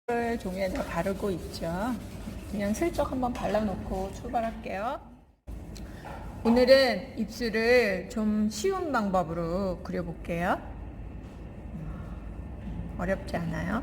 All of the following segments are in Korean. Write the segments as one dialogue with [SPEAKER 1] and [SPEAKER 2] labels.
[SPEAKER 1] 를 종이에다 바르고 있죠. 그냥 슬쩍 한번 발라놓고 출발할게요. 오늘은 입술을 좀 쉬운 방법으로 그려볼게요. 어렵지 않아요?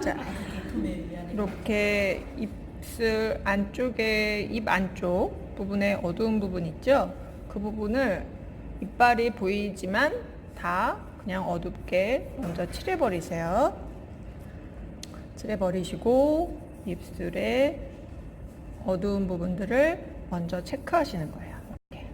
[SPEAKER 1] 자, 이렇게 입술 안쪽에, 입 안쪽 부분에 어두운 부분 있죠? 그 부분을 이빨이 보이지만 다 그냥 어둡게 먼저 칠해버리세요. 칠해버리시고 입술에 어두운 부분들을 먼저 체크하시는 거예요. 이렇게.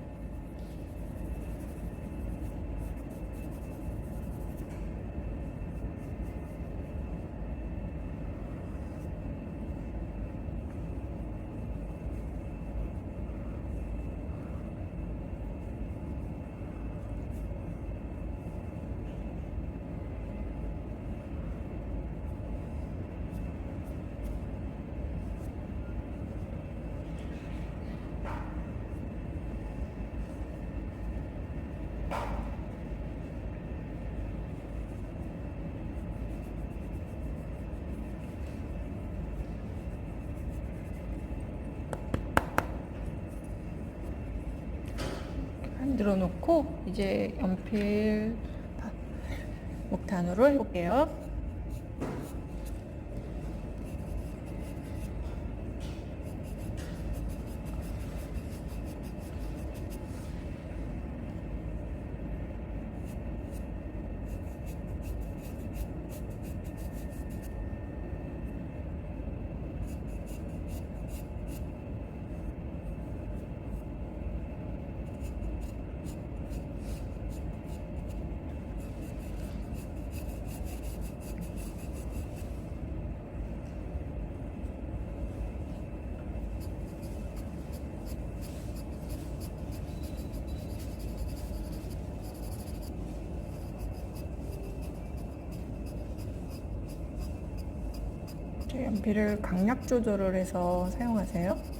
[SPEAKER 1] 흔들어 놓고 이제 연필 목탄으로 해볼게요. 연필을 강약 조절을 해서 사용하세요.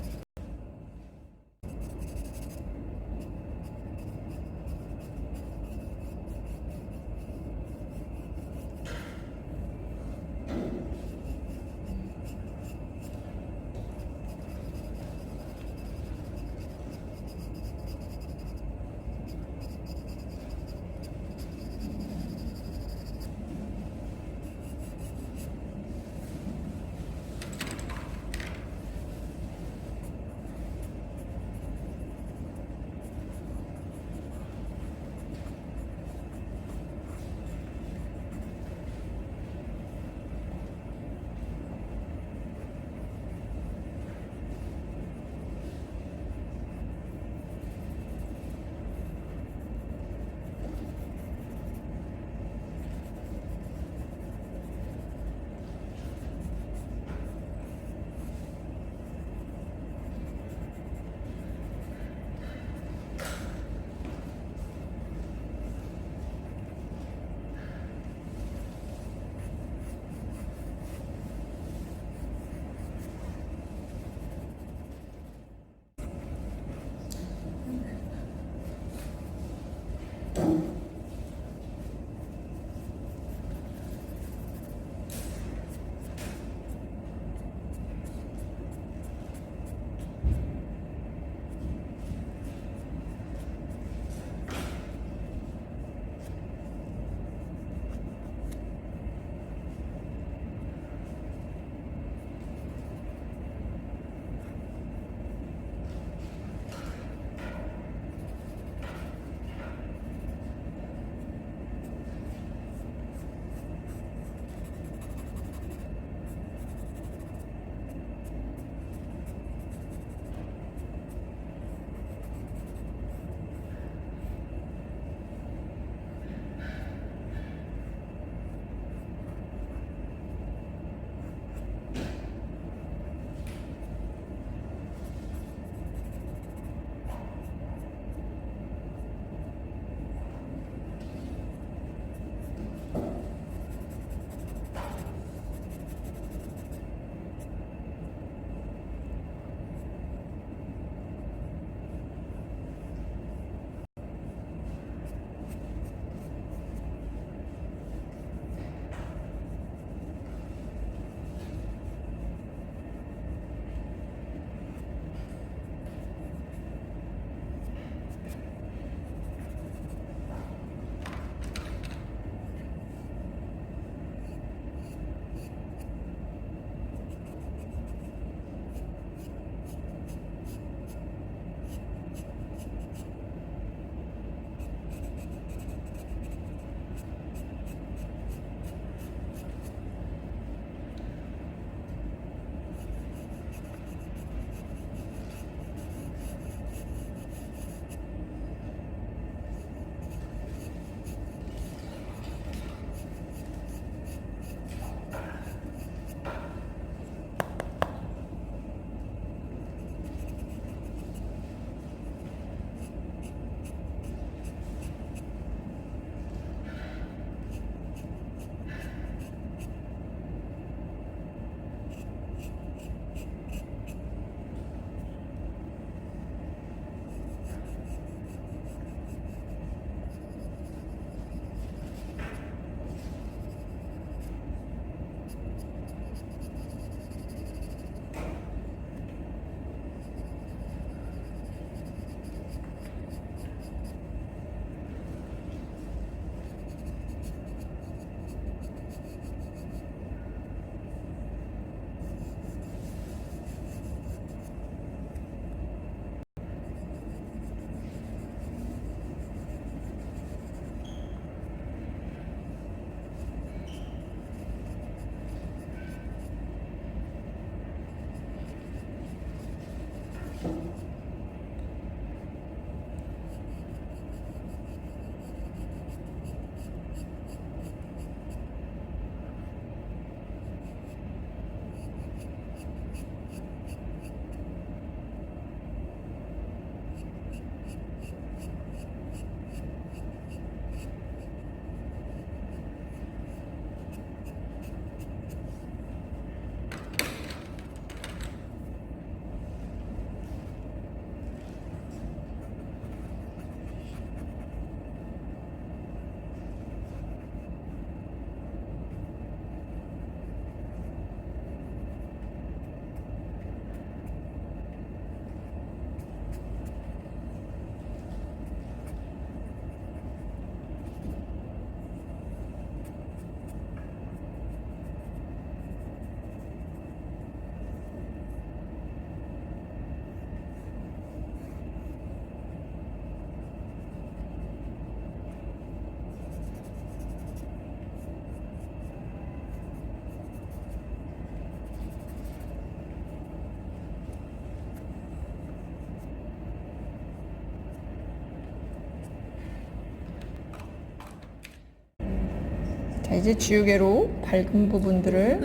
[SPEAKER 1] 자, 이제 지우개로 밝은 부분들을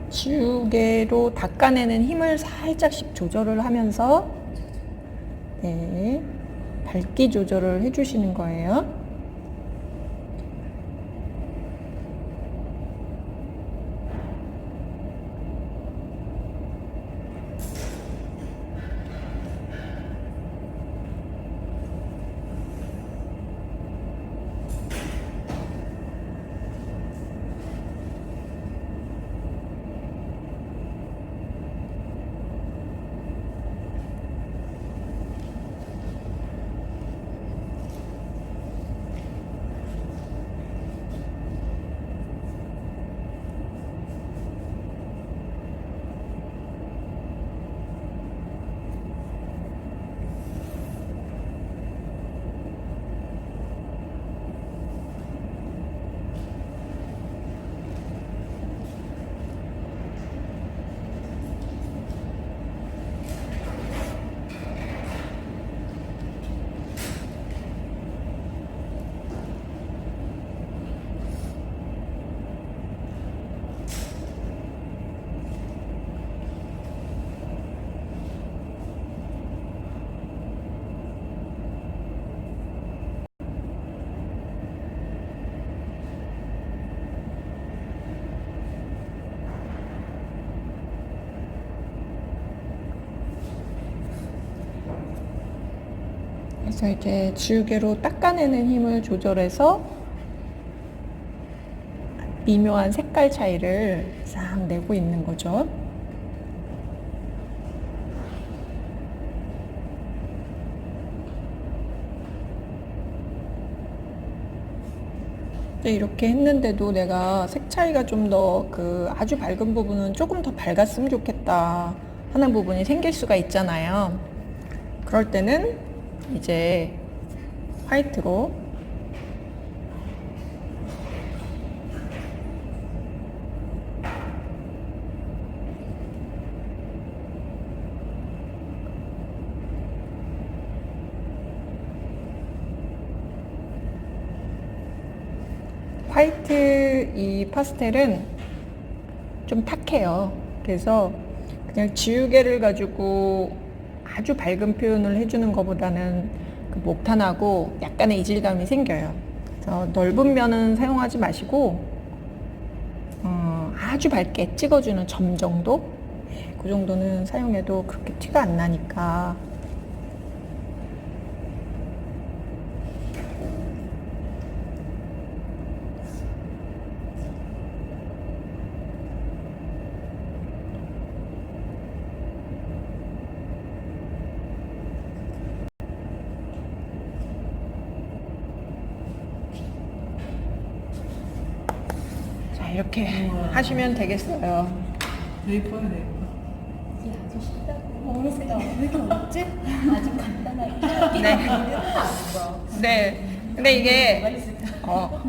[SPEAKER 1] 지우개로 닦아내는 힘을 살짝씩 조절을 하면서 네, 밝기 조절을 해주시는 거예요. 그래서 이제 지우개로 닦아내는 힘을 조절해서 미묘한 색깔 차이를 싹 내고 있는 거죠. 이렇게 했는데도 내가 색 차이가 좀 더 아주 밝은 부분은 조금 더 밝았으면 좋겠다 하는 부분이 생길 수가 있잖아요. 그럴 때는 이제 화이트로 화이트 이 파스텔은 좀 탁해요. 그래서 그냥 지우개를 가지고 아주 밝은 표현을 해주는 것보다는 목탄하고 약간의 이질감이 생겨요. 그래서 넓은 면은 사용하지 마시고 아주 밝게 찍어주는 점 정도? 네, 그 정도는 사용해도 그렇게 티가 안 나니까. 이렇게 하시면 되겠어요.
[SPEAKER 2] 예뻐요, 예뻐.
[SPEAKER 3] 이게 아주 쉽다고. 어렵다. 왜 이렇게 어렵지? 아주 간단하게.
[SPEAKER 1] 네.
[SPEAKER 3] 네.
[SPEAKER 1] 네. 근데 이게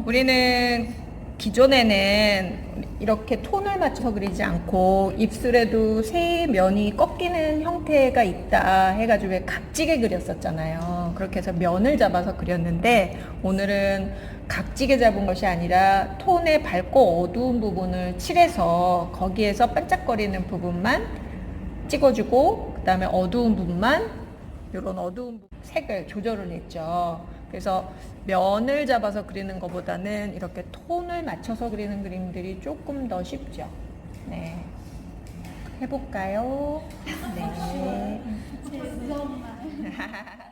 [SPEAKER 1] 우리는 기존에는 이렇게 톤을 맞춰서 그리지 않고 입술에도 세 면이 꺾이는 형태가 있다 해가지고 각지게 그렸었잖아요. 그렇게 해서 면을 잡아서 그렸는데 오늘은 각지게 잡은 것이 아니라 톤의 밝고 어두운 부분을 칠해서 거기에서 반짝거리는 부분만 찍어주고 그 다음에 어두운 부분만 이런 어두운 색을 조절을 했죠. 그래서 면을 잡아서 그리는 것보다는 이렇게 톤을 맞춰서 그리는 그림들이 조금 더 쉽죠. 네. 해볼까요? 네.
[SPEAKER 3] 죄송합니다.